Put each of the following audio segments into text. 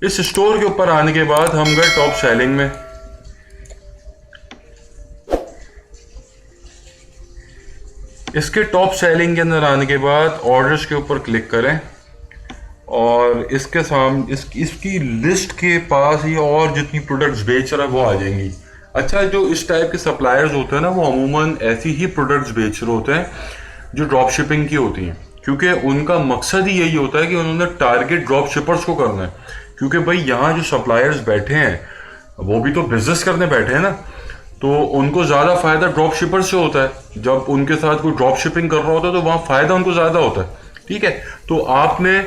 इस स्टोर के ऊपर आने के बाद हम गए टॉप सेलिंग में। इसके टॉप सेलिंग के अंदर आने के बाद ऑर्डर्स के ऊपर क्लिक करें और इसके सामने इसकी लिस्ट के पास ये और जितनी प्रोडक्ट्स बेच रहा है वो आ जाएंगी। अच्छा, जो इस टाइप के सप्लायर्स होते हैं ना, वो अमूमन ऐसी ही प्रोडक्ट्स बेच रहे होते हैं जो ड्रॉप शिपिंग की होती हैं, क्योंकि उनका मकसद ही यही होता है कि उन्होंने टारगेट ड्रॉप शिपर्स को करना है। क्योंकि भाई यहाँ जो सप्लायर्स बैठे हैं वो भी तो बिजनेस करने बैठे हैं ना, तो उनको ज्यादा फायदा ड्रॉप शिपर से होता है। जब उनके साथ कोई ड्रॉप शिपिंग कर रहा होता है तो वहां फायदा उनको ज्यादा होता है। ठीक है, तो आपने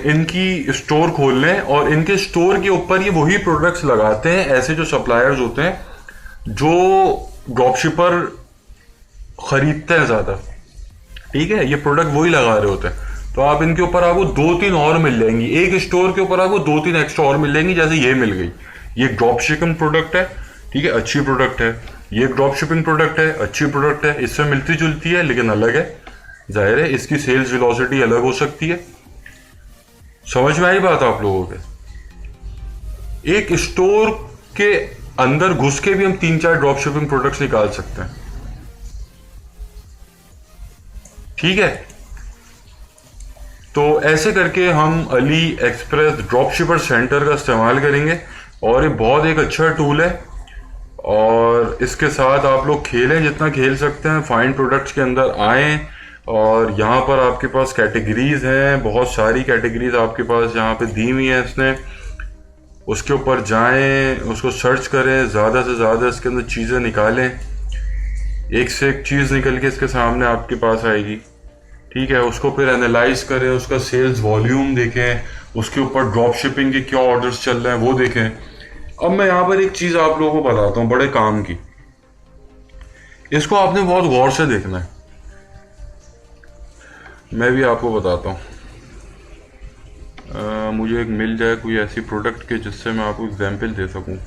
इनकी स्टोर खोल लें और इनके स्टोर के ऊपर ये वही प्रोडक्ट्स लगाते हैं, ऐसे जो सप्लायर्स होते हैं जो ड्रॉप शिपर खरीदते हैं ज्यादा। ठीक है, ये प्रोडक्ट वही लगा रहे होते हैं। तो आप इनके ऊपर आपको 2-3 और मिल जाएंगी, एक स्टोर के ऊपर आपको 2-3 एक्स्ट्रा और मिल जाएंगी। जैसे ये मिल गई, ये ड्रॉप शिपिंग प्रोडक्ट है, ठीक है, अच्छी प्रोडक्ट है। ये ड्रॉप शिपिंग प्रोडक्ट है, अच्छी प्रोडक्ट है, इससे मिलती जुलती है लेकिन अलग है। जाहिर है इसकी सेल्स वेलोसिटी अलग हो सकती है। समझ में आई बात आप लोगों के? एक स्टोर के अंदर घुस के भी हम 3-4 ड्रॉप शिपिंग प्रोडक्ट्स निकाल सकते हैं। ठीक है, तो ऐसे करके हम अली एक्सप्रेस ड्रॉप शिपर सेंटर का इस्तेमाल करेंगे और ये बहुत एक अच्छा टूल है। और इसके साथ आप लोग खेलें जितना खेल सकते हैं, फाइंड प्रोडक्ट्स के अंदर आएं और यहाँ पर आपके पास कैटेगरीज हैं, बहुत सारी कैटेगरीज आपके पास यहाँ पे दी हुई हैं इसने। उसके ऊपर जाएं, उसको सर्च करें, ज़्यादा से ज़्यादा इसके अंदर चीज़ें निकालें। एक से एक चीज़ निकल के इसके सामने आपके पास आएगी। ठीक है, उसको फिर एनालाइज करें, उसका सेल्स वॉल्यूम देखें, उसके ऊपर ड्रॉप शिपिंग के क्या ऑर्डर्स चल रहे हैं वो देखें। अब मैं यहाँ पर एक चीज़ आप लोगों को बताता हूँ बड़े काम की, इसको आपने बहुत गौर से देखना है। मैं भी आपको बताता हूँ, मुझे एक मिल जाए कोई ऐसी प्रोडक्ट के जिससे मैं आपको एग्जाम्पल दे सकूँ।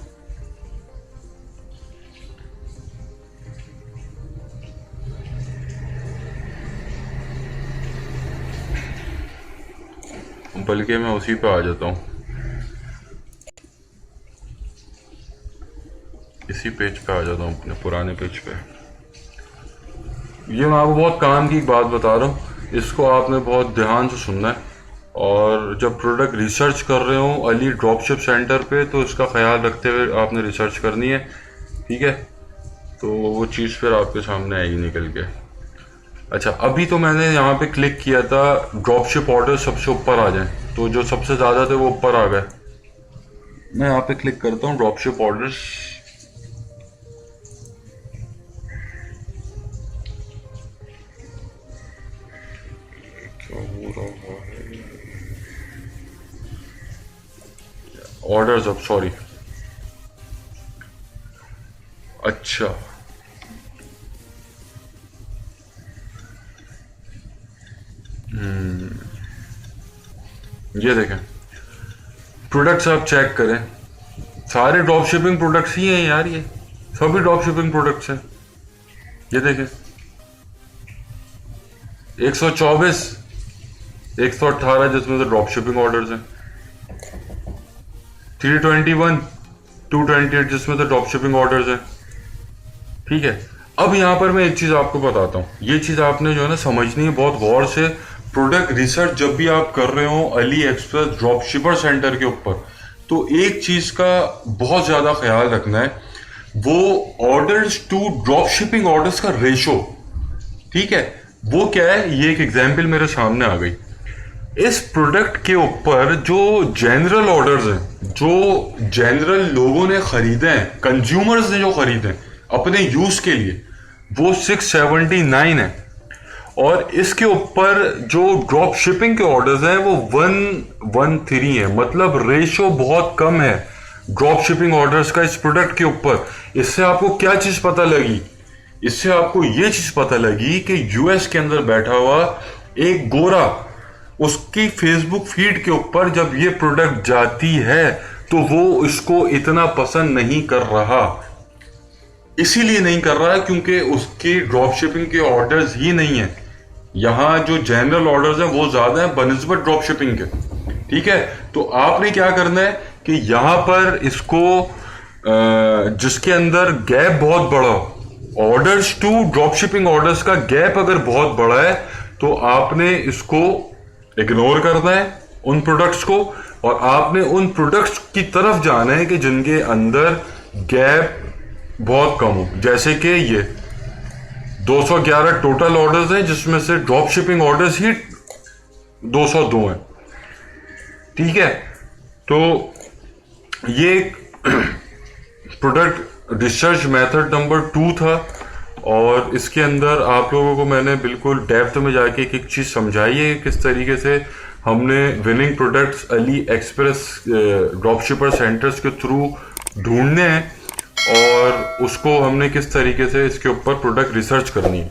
बल्कि मैं उसी पे आ जाता हूँ, इसी पेज पे आ जाता हूँ, अपने पुराने पेज पे। ये मैं आपको बहुत काम की एक बात बता रहा हूँ, इसको आपने बहुत ध्यान से सुनना है। और जब प्रोडक्ट रिसर्च कर रहे हो अली ड्रॉपशिप सेंटर पे, तो इसका ख्याल रखते हुए आपने रिसर्च करनी है। ठीक है, तो वो चीज़ फिर आपके सामने आएगी निकल के। अच्छा, अभी तो मैंने यहाँ पे क्लिक किया था ड्रॉपशिप ऑर्डर सबसे ऊपर आ जाए, तो जो सबसे ज़्यादा थे वो ऊपर आ गए। मैं यहाँ पे क्लिक करता हूँ ड्रॉपशिप ऑर्डर्स। क्या हो रहा है? ऑर्डर्स, अब सॉरी, अच्छा ये देखें प्रोडक्ट्स, आप चेक करें, सारे ड्रॉप शिपिंग प्रोडक्ट्स ही हैं यार, ये सभी ड्रॉप शिपिंग प्रोडक्ट्स हैं। ये देखें 124, 118 जिसमें से ड्रॉप शिपिंग ऑर्डर्स हैं, 321, 228 जिसमें से ड्रॉप शिपिंग ऑर्डर्स हैं। ठीक है, अब यहाँ पर मैं एक चीज आपको बताता हूँ, ये चीज आपने जो है ना समझनी है बहुत गौर से। प्रोडक्ट रिसर्च जब भी आप कर रहे हो अली एक्सप्रेस ड्रॉप शिपर सेंटर के ऊपर, तो एक चीज का बहुत ज्यादा ख्याल रखना है, वो orders to drop shipping orders का रेशो। ठीक है, वो क्या है, ये एक एग्जांपल मेरे सामने आ गई। इस प्रोडक्ट के ऊपर जो जनरल ऑर्डर्स हैं, जो जनरल लोगों ने खरीदे हैं, कंज्यूमर्स ने जो खरीदे हैं अपने यूज के लिए, वो 679 है। और इसके ऊपर जो ड्रॉप शिपिंग के ऑर्डर्स हैं वो 113 है। मतलब रेशो बहुत कम है ड्रॉप शिपिंग ऑर्डर्स का इस प्रोडक्ट के ऊपर। इससे आपको क्या चीज पता लगी? इससे आपको ये चीज पता लगी कि यूएस के अंदर बैठा हुआ एक गोरा, उसकी फेसबुक फीड के ऊपर जब ये प्रोडक्ट जाती है तो वो इसको इतना पसंद नहीं कर रहा। इसीलिए नहीं कर रहा है क्योंकि उसके ड्रॉप शिपिंग के ऑर्डर्स ही नहीं है। यहाँ जो जनरल ऑर्डर्स हैं वो ज्यादा है बनिस्बत ड्रॉप शिपिंग के। ठीक है, तो आपने क्या करना है कि यहां पर इसको जिसके अंदर गैप बहुत बड़ा, orders to drop shipping orders का गैप अगर बहुत बड़ा है तो आपने इसको इग्नोर करना है उन प्रोडक्ट्स को, और आपने उन प्रोडक्ट्स की तरफ जाना है कि जिनके अंदर गैप बहुत कम हो। जैसे कि ये 211 टोटल ऑर्डर्स हैं जिसमें से ड्रॉप शिपिंग ऑर्डर्स ही 202 हैं। ठीक है, तो ये प्रोडक्ट रिसर्च मेथड नंबर 2 था, और इसके अंदर आप लोगों को मैंने बिल्कुल डेप्थ में जाके एक एक चीज समझाई है किस तरीके से हमने winning products Ali express drop शिपर centres के थ्रू ढूंढने हैं, और उसको हमने किस तरीके से इसके ऊपर प्रोडक्ट रिसर्च करनी है।